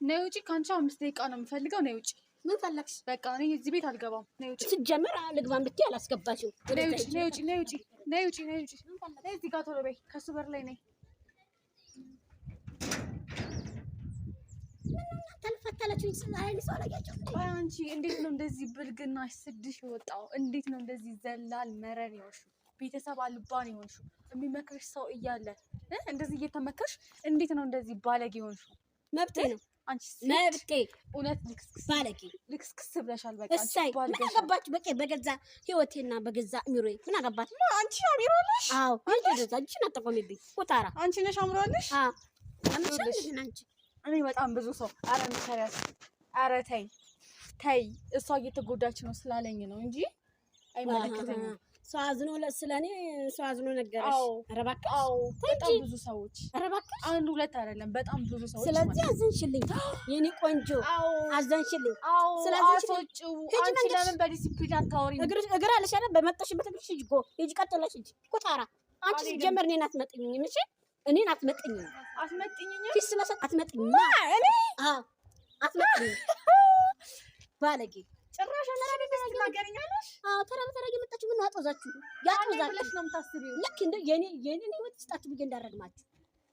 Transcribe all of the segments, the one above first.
ነይ ውጪ ካንቺ 5 ደቂቃ ነው የምፈልገው ነይ ውጪ ምን ፈለግሽ በቃ እኔ እዚህ ቤት አልገባም ነይ ውጪ ስትጀምር ልግባም ብትይ አላስገባሽም ነይ ውጪ እዚህ ጋር ቶሎ በይ ከሱ በር ላይ ነይ ተልፈተለችኝ ስለአይን ሰላያቸው አንቺ እንዴት ነው እንደዚህ ብልግናሽ ስድሽ ወጣው እንዴት ነው እንደዚህ ዘላል መረን ይወሹ ቤተሰብ አልባን ይሆንሹ የሚመክርሽ ሰው እያለ እንደዚህ እየተመከርሽ እንዴት ነው እንደዚህ ባለጌ ይሆንሹ መብቴ ነው አንቺ መብቴ እውነት ልክስክስ ባለጌ ልክስክስ ብለሻል በቃ እሳይ ምን አገባች በቃ በገዛ ህይወቴና በገዛ አሚሮዬ ምን አገባች አንቺ አሚሮልሽ አዎ አንቺ ናጠቆሚብኝ ኮታራ አንቺ ነሽ አምሮልሽ አዎ አንቺ እኔ በጣም ብዙ ሰው አረ ምከሪያት አረ ተይ እሷ እየተጎዳች ነው ስላለኝ ነው እንጂ አይመለከተኝም ሰው አዝኖ ስለኔ ሰው አዝኖ ነገረሽ ኧረ እባክሽ አዎ በጣም ብዙ ሰዎች ኧረ እባክሽ አንድ ሁለት አይደለም በጣም ብዙ ሰዎች ስለዚህ አዘንሽልኝ የኔ ቆንጆ አዘንሽልኝ ስለዚህ አንቺ ለምን በዲሲፕሊን አታወሪኝ እግር አለሽ አይደል በመጣሽበት እግርሽ ሂጂ ቀጥለሽ ሂጂ ኮታራ አንቺ ጀመር እኔን አትመጥኝም እሺ እኔን አትመጥኝም ፊስ ስለሰጥ አትመጥኝም እኔ አትመጥኝም ባለጌ ጭራሽ አናራደ ተናገረኛለሽ ተራ የመጣችሁ ምን አጦዛችሁ ያጦዛችሁ ነው የምታስቢው ልክ እንደ የኔ ህይወት ስጣችሁ ብዬ እንዳረግማችሁ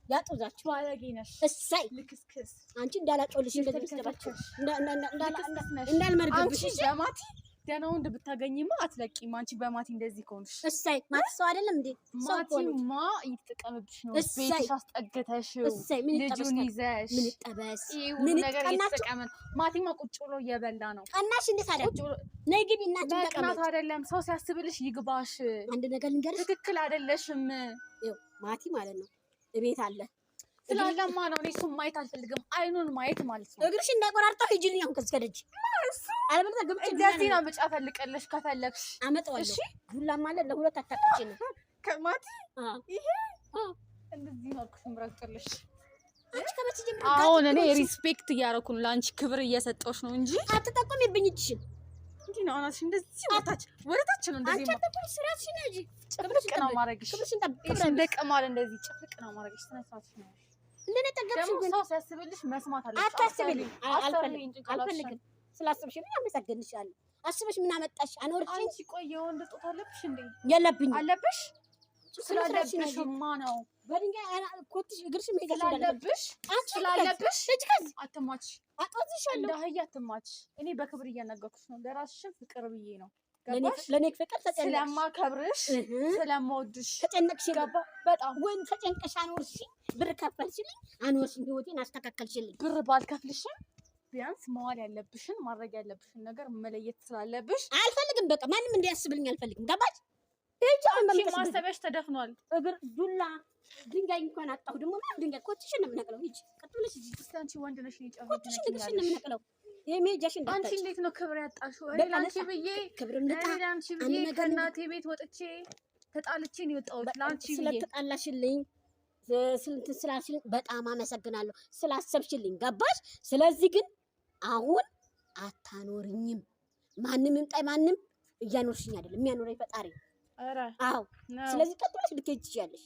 ያጦዛችሁ ባለጌ ነሽ እሰይ ልክስክስ አንቺ እንዳላጮልሽ እንደዚህ ተባችሁ እንዳልመርግብሽ ለማቲ ደህና ወንድ ብታገኝማ አትለቂም አንቺ በማቲ እንደዚህ ከሆንሽ እሰይ ማቲ ሰው አይደለም እንዴ ማቲማ እየተጠቀመብሽ ነው ቤትሽ አስጠግተሽ ልጁን ይዘሽ ምን ይጠበስ ምን ነገር እየተጠቀመ ማቲማ ቁጭ ብሎ እየበላ ነው ቀናሽ እንዴት አይደል ነይ ግቢ እናት ተቀመጥ አይደለም ሰው ሲያስብልሽ ይግባሽ አንድ ነገር ልንገርሽ ትክክል አይደለሽም ይኸው ማቲ ማለት ነው እቤት አለ ስላለማ ነው እኔ እሱን ማየት አልፈልግም አይኑን ማየት ማለት ነው እግርሽ እንዳይቆራርጠው ሂጂልኝ አሁን ከስከደጅ አለበለዚያ ግብጭ እንደዚህ ነው ብቻ ፈልቀልሽ ከፈለግሽ አመጣዋለሁ እሺ ሁላ ማለት ለሁለት አታቀጭ ነው ከማቲ ይሄ እንደዚህ ነው ምረጥልሽ አንቺ ከመቼ ጀምሮ አሁን እኔ ሪስፔክት እያደረኩ ነው ለአንቺ ክብር እየሰጠሁሽ ነው እንጂ አትጠቆሚብኝ እጅሽን እንዴ ነው አናሽ እንደዚህ ወደታች ነው እንደዚህ አንቺ አትጠቆሚ ስራሽን እንጂ ጭፍልቅ ነው ማረግሽ እንደቀማል እንደዚህ ጭፍልቅ ነው ማረግሽ ተነሳሽ ነው እንደኔ ተገብሽ ግን ሰው ሲያስብልሽ መስማት አለሽ አታስብልኝ አልፈልግም ስላስብሽልኝ አመሰግንሻለሁ አስበሽ ምን አመጣሽ አኖርሽ አንቺ ቆይ የወንድ ጦት አለብሽ እንዴ የለብኝ አለብሽ ስላለብሽማ ነው በድንጋይ ኮትሽ እግርሽ ምን ስላለብሽ ስላለብሽ እጅከዝ አትማች አጥወዝሻለሁ እንደ አህያ አትማች እኔ በክብር እያናገርኩሽ ነው ለራስሽም ፍቅር ብዬ ነው ለኔ ፍቅር ተጨነቅሽ ስለማከብርሽ ስለማወድሽ ተጨነቅሽ ገባ በጣም ወን ተጨንቀሽ አኖርሽ ብር ከፈልሽልኝ አኖርሽ ህይወቴን አስተካከልሽልኝ ብር ባልከፍልሽም ቢያንስ መዋል ያለብሽን ማድረግ ያለብሽን ነገር መለየት ስላለብሽ አልፈልግም በቃ ማንም እንዲያስብልኝ አልፈልግም ገባሽ አንቺ ማሰበሽ ተደፍኗል እግር ዱላ ድንጋይ እንኳን አጣሁ ደግሞ ምን ድንጋይ ኮትሽን ነው የምነቅለው ሂጂ ቀጥለሽ ሂጂ አንቺ ወንድ ነሽ ነው ጫው ኮትሽን እግርሽን ነው የምነቅለው የሜጃሽን እንዳታጭ አንቺ እንዴት ነው ክብር ያጣሽው ለአንቺ ብዬ ለአንቺ ብዬ ከእናቴ ቤት ወጥቼ ተጣልቼ ነው የወጣሁት ለአንቺ ብዬ ስለተጣላሽልኝ ስላልሽልኝ በጣም አመሰግናለሁ ስላሰብሽልኝ ገባሽ ስለዚህ ግን አሁን አታኖርኝም ማንም ይምጣ ማንም እያኖርሽኝ አይደለም የሚያኖረኝ ፈጣሪ አረ አዎ ስለዚህ ቀጥለሽ ልትሄጂ ትችያለሽ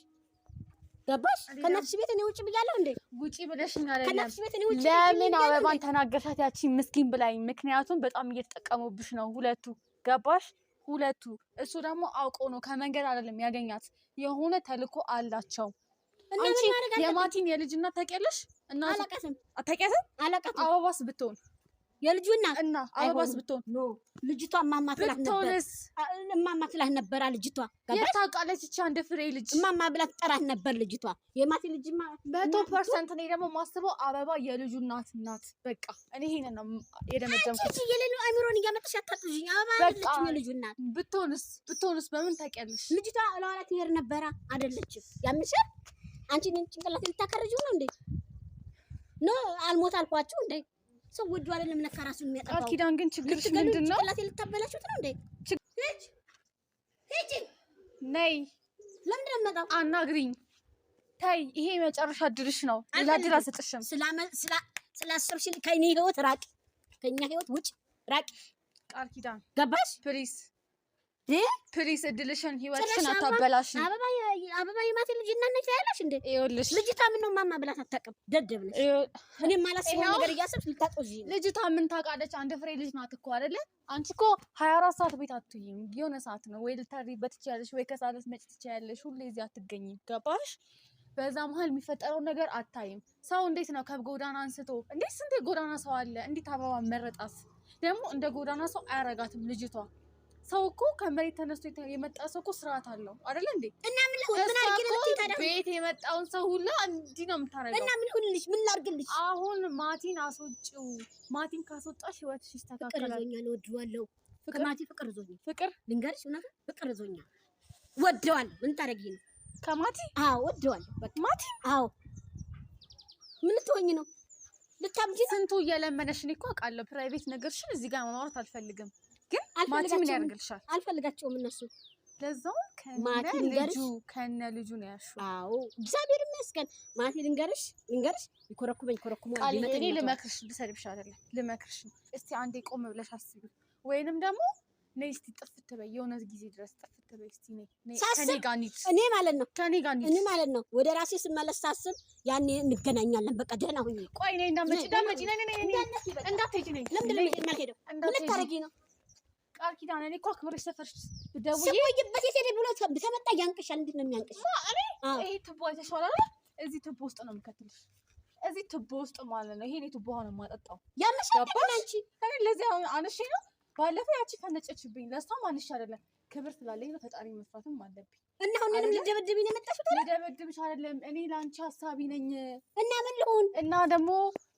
ገባሽ ከእናትሽ ቤት እኔ ውጪ ብያለሁ እንዴ ውጪ ብለሽኝ አይደለም ከእናትሽ ቤት እኔ ውጪ ለምን አበባን ተናገርሻት ያቺ ምስኪን ብላኝ ምክንያቱም በጣም እየተጠቀሙብሽ ነው ሁለቱ ገባሽ ሁለቱ እሱ ደግሞ አውቆ ነው ከመንገድ አይደለም ያገኛት የሆነ ተልኮ አላቸው አንቺ የማቲን የልጅነት ታውቂያለሽ እና አታውቂያትም አበባስ ብትሆን የልጁና እና አበባስ ብትሆን ኖ ልጅቷ እማማ ትላት ነበር እማማ ትላት ነበር ልጅቷ ገባሽ ታውቃለች እቺ አንድ ፍሬ ልጅ እማማ ብላ ትጠራት ነበር ልጅቷ የማቲ ልጅማ 100% እኔ ደግሞ ማስበው አበባ የልጁ ናት በቃ እኔ ይሄንን ነው የደመደምኩት እቺ የሌሉ አሚሮን እያመጣሽ አታጥጂኝ አበባ የልጁ ናት ብትሆንስ በምን ታውቂያለሽ ልጅቷ ለዋላ ትሄድ ነበር አይደለችም ያምሽር አንቺ ምን ጭንቅላት ልታከረጂው ነው እንዴ ኖ አልሞት አልኳችሁ እንዴ ሰው ወዱ አይደለም ለካራሱ የሚያጠፋው ኪዳን ግን ችግርሽ ምንድነው ጭንቅላት ልታበላሹት ነው እንዴ ሂጂ ነይ ለምንድን ነው መጣው አናግሪኝ ታይ ይሄ መጨረሻ ድርሽ ነው ሌላ ድር አሰጥሽም ስላሰብሽኝ ከኔ ህይወት ራቂ ከኛ ህይወት ውጭ ራቂ ቃል ኪዳን ገባሽ ፕሊዝ ፕሊስ እድልሽን ህይወትሽን አታበላሽ። አበባ የማቴ ልጅ እና ነኝ ታያለሽ እንዴ? ይኸውልሽ ልጅቷ ምን ነው ማማ ብላት አታውቅም። ደደብ ነሽ። እኔ ማላስበው ነገር እያሰብሽ ልታጦጂ ነው። ልጅቷ ምን ታውቃለች? አንድ ፍሬ ልጅ ናት እኮ አይደለ? አንቺ እኮ 24 ሰዓት ቤት አትይም። የሆነ ሰዓት ነው ወይ ልታሪበት ትችያለሽ፣ ወይ ከሰዓት መጭ ትችያለሽ። ሁሌ እዚህ አትገኝም። ገባሽ? በዛ መሀል የሚፈጠረው ነገር አታይም። ሰው እንዴት ነው ከጎዳና አንስቶ እንዴት ስንት ጎዳና ሰው አለ። እንዴት አበባ መረጣት ደግሞ እንደ ጎዳና ሰው አያረጋትም ልጅቷ። ሰው እኮ ከመሬት ተነስቶ የመጣ ሰው እኮ ስርዓት አለው አይደል እንዴ? እና ምን አድርጊ ቤት የመጣውን ሰው ሁላ እንዲህ ነው የምታረገው። እና ምን ሁልልሽ ምን ላድርግልሽ? አሁን ማቲን አስወጪው። ማቲን ካስወጣሽ ህይወትሽ ይስተካከላል። ፍቅር ይዞኛል፣ ወድዋለሁ። ከማቲ ፍቅር ይዞኛል። ፍቅር ልንገርሽ እውነት ፍቅር ይዞኛል፣ ወድዋለሁ። ምን ታረጊ ነው ከማቲ? አዎ ወድዋለሁ። በቃ ማቲ አዎ ምን ትሆኚ ነው? ልታምጂ ስንቱ እየለመነሽ እኔ እኮ አውቃለሁ። ፕራይቬት ነገርሽን እዚህ ጋር ማውራት አልፈልግም። ግን ማቲ ምን ያደርግልሻል? አልፈልጋቸውም እነሱ። ለዛው ከነ ልጁ ነው ያልሽው? አዎ እግዚአብሔር ይመስገን። ማቲ ልንገርሽ ይኮረኩመኝ እኔ ልመክርሽ፣ ልሰድብሽ አይደለም ልመክርሽ። እስቲ አንዴ ቆም ብለሽ አስቢ። ወይንም ደግሞ ነይ እስቲ ጥፍት በይ፣ የሆነ ጊዜ ድረስ ጥፍት በይ እስቲ ነይ ከኔ ጋር እንሂድ። እኔ ማለት ነው ከኔ ጋር እንሂድ። እኔ ማለት ነው ወደ ራሴ ስመለስ ሳስብ ያኔ እንገናኛለን። በቃ ደህና ሁኚ። ቆይ ነይ እንዳትመጪ እንዳትሄጂ ነይ። ለምንድን ነው የማልሄደው? ምን ልታረጊ ነው? ቃል ኪዳን እኔ እኮ አክብሬሽ ሰፈርሽ ብደውዬ ስቆይበት የት ሄደ ብሎ ተመጣ ያንቅሻል። እንዴት ነው የሚያንቅሽ? እኔ ይሄ ቱቦ አይተሽዋል አይደል? እዚህ ቱቦ ውስጥ ነው የምከትልሽ። እዚህ ቱቦ ውስጥ ማለት ነው። ይሄኔ ቱቦ ነው የማጠጣው። ያመሻል አንቺ እኔ ለዚህ አንሺ ነው። ባለፈው ያቺ ፈነጨችብኝ። ለሷም አንሺ አይደለም ክብር ስላለኝ ነው። ፈጣሪ መስራትም አለብኝ። እና አሁንም ልደበድብኝ ነው የመጣሽው? ልደበድብሽ አይደለም እኔ ላንቺ ሀሳቢ ነኝ። እና ምን ልሁን? እና ደግሞ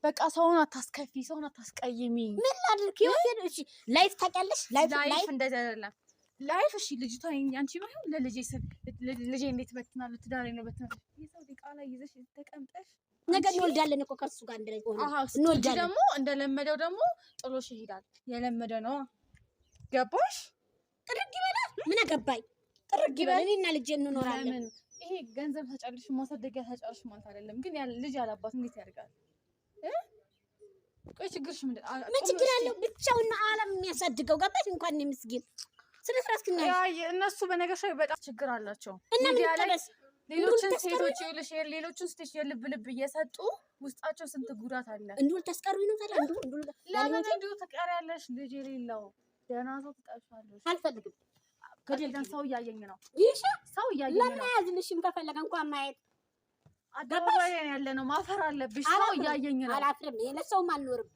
በቃ ሰውን አታስከፊ፣ ሰውን አታስቀይሚ። ምን ላድርግ? ህይወቴን እሺ ላይፍ ታውቂያለሽ? ላይፍ እንደዛ አይደለም ላይፍ። እሺ ልጅቷ አንቺ ባይሆን ለልጄ ልጄ እንዴት በትናለሁ? ትዳሬ ነው በትናለሁ። የሰው ቃላ ይዘሽ ተቀምጠሽ ነገ እንወልዳለን እኮ ከእርሱ ጋር እንወልዳለን። ደግሞ እንደለመደው ደግሞ ጥሎሽ ይሄዳል። የለመደ ነው። ገባሽ? ጥርግ ይበላል። ምን አገባኝ? ጥርግ ይበላል። እኔና ልጄ እንኖራለን። ይሄ ገንዘብ ተጨርሽ ማሳደጊያ ተጨርሽ ማለት አይደለም። ግን ልጅ ያላባት እንዴት ያደርጋል? ቆይ ችግርሽ ምንድን ነው? ምን ችግር አለው? ብቻውን ነው ዓለም የሚያሳድገው። ገባሽ? እንኳን እኔ ምስኪን ስለ ፍራስክና እነሱ በነገርሽ በጣም ችግር አላቸው። እና ምን ታደርስ ሌሎችን ሴቶች ይኸውልሽ ሌሎችን ሴቶች የልብ እየሰጡ ውስጣቸው ስንት ጉዳት አለ። እንዱል ተስቀሩኝ ነው ታዲያ። እንዱል ለምን እንዱ ተቀሪያለሽ? ልጅ የሌለው ደህና ሰው ትጠልፋለሽ። አልፈልግም። ከደልዳን ሰው እያየኝ ነው። ይሄ ሰው እያየኝ ነው። ለምን ያዝልሽም? ከፈለገ እንኳን ማየት አደባባይ ያለ ነው። ማፈር አለብሽ። ሰው እያየኝ ነው። አላፍርም። ለሰውም አልኖርም።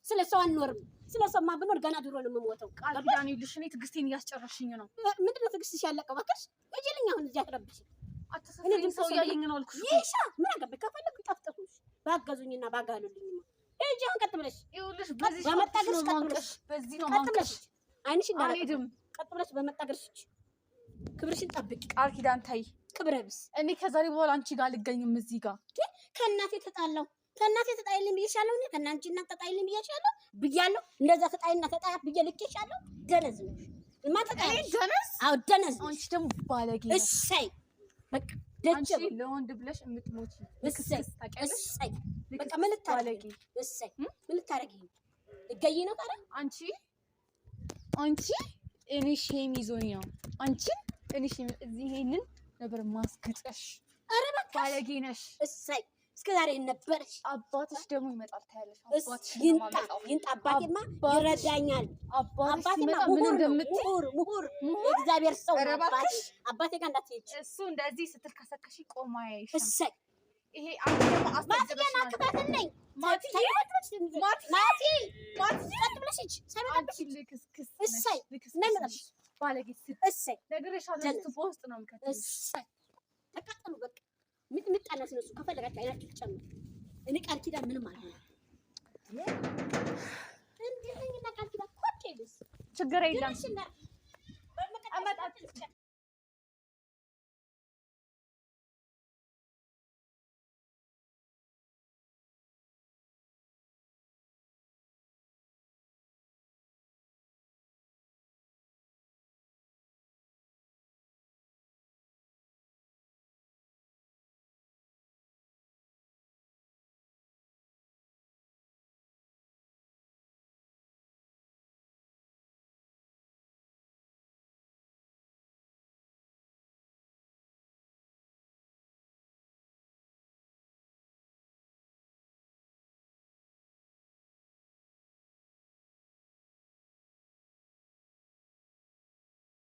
ስለ ሰው አልኖርም። ስለ ሰውማ ብኖር ገና ድሮ ነው የምሞተው። ቃል ኪዳን ይልሽ እኔ ትዕግስቴን እያስጨረሽኝ ነው። ምንድነው ትዕግስትሽ ያለቀው? እባክሽ ወጀልኝ። አሁን እዚህ አትረብሽ። እኔ ግን ሰው እያየኝ ነው አልኩሽ። ይሻ ምን አገባኝ? ከፈለኩ ይጣፍጠኩሽ ባጋዙኝና ባጋሉልኝ እጂ። አሁን ቀጥ ብለሽ ይኸውልሽ በዚህ በመጣገርሽ ቀጥለሽ በዚህ ነው ማንቀሽ። አይንሽ እንዳልሄድም ቀጥ ብለሽ በመጣገርሽ ክብርሽን ጠብቂ። ቃል ኪዳን ታይ ክብረብስ። እኔ ከዛሬ በኋላ አንቺ ጋር አልገኝም። እዚህ ጋር ከእናቴ ተጣላው። ከእናቴ ተጣይልኝ ብዬሻለሁ። እኔ ከእናንቺ እና ተጣይልኝ ብያለሁ። እንደዛ ተጣይና ተጣያት ብዬ ልኬሻለሁ። ደነዝ ነው ማተጣይ ደነዝ። አዎ ደነዝ። አንቺ ደግሞ ባለጌ ነሽ። እሰይ በቃ ደጅ ለወንድ ብለሽ የምትሞቺ እሰይ እሰይ። በቃ ምን ልታረጊ? እሰይ ምን ልታረጊ? ልትገይ ነው ታዲያ አንቺ እኔ ሼም ይዞኝ ነው አንቺ እኔ ሼም እዚህ ይሄንን ነበር ማስገጠሽ። ኧረ በቃ ባለጌ ነሽ። እሰይ እስከ ዛሬ ነበርሽ። አባትሽ ደግሞ ይመጣል ታያለሽ። አባትሽ ይምጣ። አባቴማ ይረዳኛል። አባቴማ ምሁር እግዚአብሔር ሰው አባቴ ጋር እንዳትሄጂ። እሱ እንደዚህ ስትል ከሰከሽ ቆማ ያይሽ። እሰይ ይሄ አንተ ደግሞ አስተደበሽ ነኝ ማቲ ቀጥ ብለሽ እጅ ሰራሽ። እሰይ ነምረሽ ባለጌ እሰይ ነግሬሻለሁ። ቱቦ ውስጥ ነው የምከተልሽ። እሰይ ተቃጠሉ በቃ ምጣነስ ነው። ከፈለጋችሁ አይናችሁ ጨምሩ። እኔ ቃል ኪዳን ምንም አልሆነም። እንዴ ነኝና ቃል ኪዳን ኮቴልስ ችግር የለም።